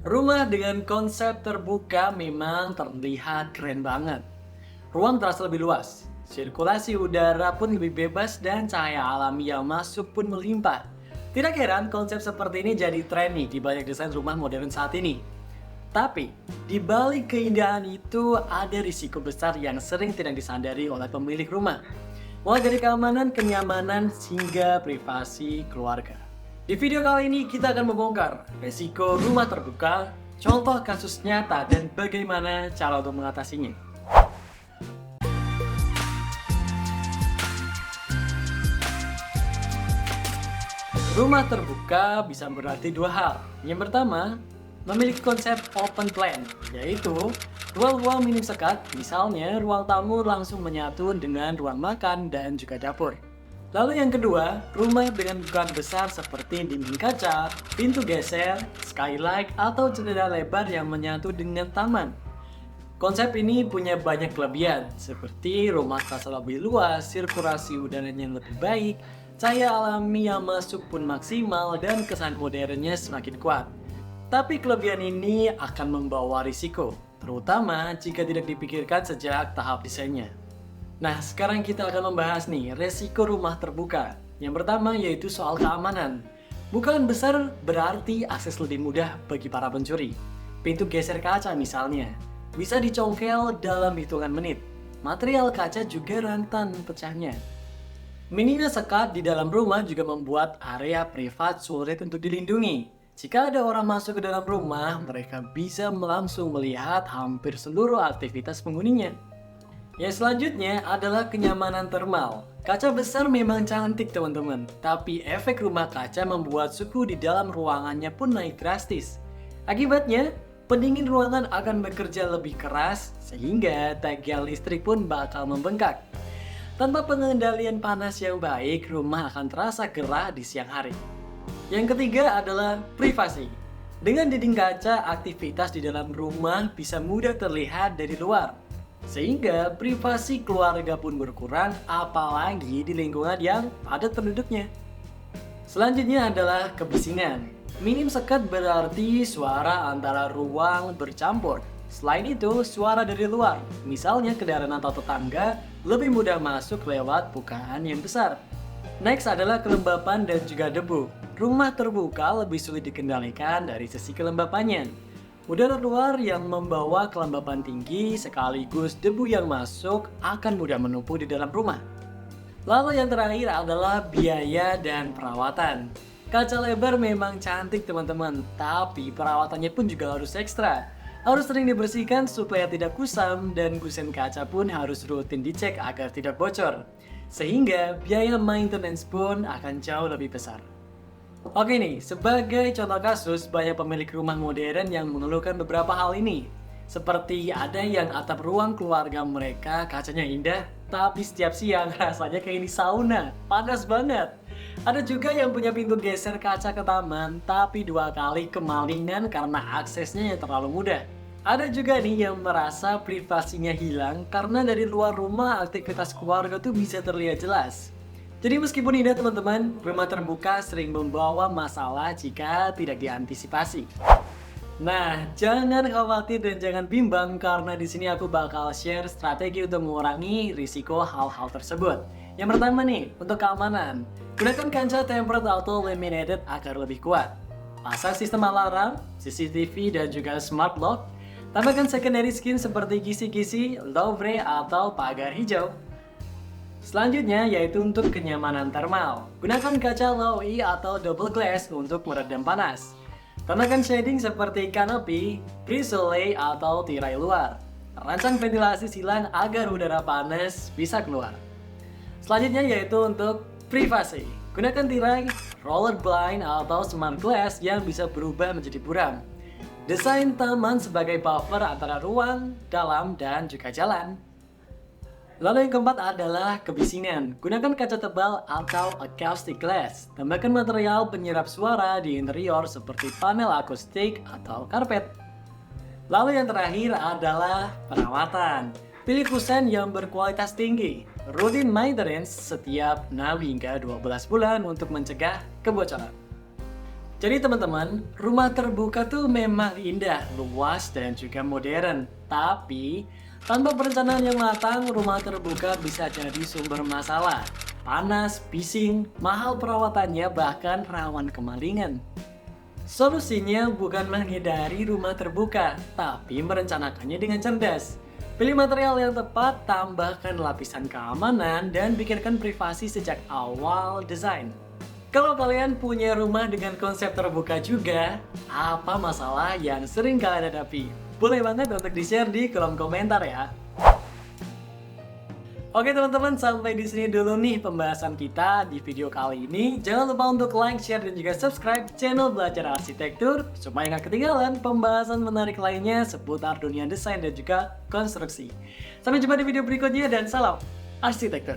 Rumah dengan konsep terbuka memang terlihat keren banget. Ruang terasa lebih luas, sirkulasi udara pun lebih bebas dan cahaya alami yang masuk pun melimpah. Tidak heran konsep seperti ini jadi tren nih di banyak desain rumah modern saat ini. Tapi, di balik keindahan itu ada risiko besar yang sering tidak disadari oleh pemilik rumah. Mulai dari keamanan, kenyamanan, hingga privasi keluarga. Di video kali ini kita akan membongkar resiko rumah terbuka, contoh kasus nyata dan bagaimana cara untuk mengatasinya. Rumah terbuka bisa berarti dua hal. Yang pertama, memiliki konsep open plan, yaitu ruang-ruang minim sekat, misalnya ruang tamu langsung menyatu dengan ruang makan dan juga dapur. Lalu yang kedua, rumah dengan ukuran besar seperti dinding kaca, pintu geser, skylight, atau jendela lebar yang menyatu dengan taman. Konsep ini punya banyak kelebihan, seperti rumah terasa lebih luas, sirkulasi udaranya lebih baik, cahaya alami yang masuk pun maksimal, dan kesan modernnya semakin kuat. Tapi kelebihan ini akan membawa risiko, terutama jika tidak dipikirkan sejak tahap desainnya. Nah, sekarang kita akan membahas nih resiko rumah terbuka. Yang pertama yaitu soal keamanan. Bukan besar berarti akses lebih mudah bagi para pencuri. Pintu geser kaca misalnya, bisa dicongkel dalam hitungan menit. Material kaca juga rentan pecahnya. Minimnya sekat di dalam rumah juga membuat area privat sulit untuk dilindungi. Jika ada orang masuk ke dalam rumah, mereka bisa langsung melihat hampir seluruh aktivitas penghuninya. Yang selanjutnya adalah kenyamanan termal. Kaca besar memang cantik teman-teman, tapi efek rumah kaca membuat suhu di dalam ruangannya pun naik drastis. Akibatnya, pendingin ruangan akan bekerja lebih keras, sehingga tagihan listrik pun bakal membengkak. Tanpa pengendalian panas yang baik, rumah akan terasa gerah di siang hari. Yang ketiga adalah privasi. Dengan dinding kaca, aktivitas di dalam rumah bisa mudah terlihat dari luar. Sehingga privasi keluarga pun berkurang, apalagi di lingkungan yang padat penduduknya. Selanjutnya adalah kebisingan. Minim sekat berarti suara antara ruang bercampur. Selain itu, suara dari luar, misalnya kendaraan atau tetangga, lebih mudah masuk lewat bukaan yang besar. Next adalah kelembapan dan juga debu. Rumah terbuka lebih sulit dikendalikan dari sisi kelembapannya. Udara luar yang membawa kelembapan tinggi sekaligus debu yang masuk akan mudah menumpuk di dalam rumah. Lalu yang terakhir adalah biaya dan perawatan. Kaca lebar memang cantik teman-teman, tapi perawatannya pun juga harus ekstra. Harus sering dibersihkan supaya tidak kusam dan kusen kaca pun harus rutin dicek agar tidak bocor. Sehingga biaya maintenance pun akan jauh lebih besar. Oke nih, sebagai contoh kasus, banyak pemilik rumah modern yang mengeluhkan beberapa hal ini. Seperti ada yang atap ruang keluarga mereka kacanya indah, tapi setiap siang rasanya kayak di sauna, panas banget. Ada juga yang punya pintu geser kaca ke taman, tapi 2 kali kemalingan karena aksesnya yang terlalu mudah. Ada juga nih yang merasa privasinya hilang karena dari luar rumah aktivitas keluarga tuh bisa terlihat jelas. Jadi meskipun indah teman-teman, rumah terbuka sering membawa masalah jika tidak diantisipasi. Nah, jangan khawatir dan jangan bimbang karena di sini aku bakal share strategi untuk mengurangi risiko hal-hal tersebut. Yang pertama nih, untuk keamanan. Gunakan kaca tempered atau laminated agar lebih kuat. Pasang sistem alarm, CCTV dan juga smart lock. Tambahkan secondary skin seperti kisi-kisi, louvre atau pagar hijau. Selanjutnya yaitu untuk kenyamanan termal. Gunakan kaca low E atau double glass untuk meredam panas. Tambahkan shading seperti kanopi, brise atau tirai luar. Rancang ventilasi silang agar udara panas bisa keluar. Selanjutnya yaitu untuk privasi. Gunakan tirai, roller blind atau smart glass yang bisa berubah menjadi buram. Desain taman sebagai buffer antara ruang, dalam, dan juga jalan. Lalu yang keempat adalah kebisingan. Gunakan kaca tebal atau acoustic glass. Tambahkan material penyerap suara di interior seperti panel akustik atau karpet. Lalu yang terakhir adalah perawatan. Pilih kusen yang berkualitas tinggi. Rutin maintenance setiap 6 hingga 12 bulan untuk mencegah kebocoran. Jadi teman-teman, rumah terbuka tuh memang indah, luas, dan juga modern. Tapi, tanpa perencanaan yang matang, rumah terbuka bisa jadi sumber masalah. Panas, bising, mahal perawatannya, bahkan rawan kemalingan. Solusinya bukan menghindari rumah terbuka, tapi merencanakannya dengan cerdas. Pilih material yang tepat, tambahkan lapisan keamanan, dan pikirkan privasi sejak awal desain. Kalau kalian punya rumah dengan konsep terbuka juga, apa masalah yang sering kalian hadapi? Boleh banget untuk di-share di kolom komentar ya. Oke teman-teman, sampai di sini dulu nih pembahasan kita di video kali ini. Jangan lupa untuk like, share, dan juga subscribe channel Belajar Arsitektur supaya nggak ketinggalan pembahasan menarik lainnya seputar dunia desain dan juga konstruksi. Sampai jumpa di video berikutnya dan salam arsitektur.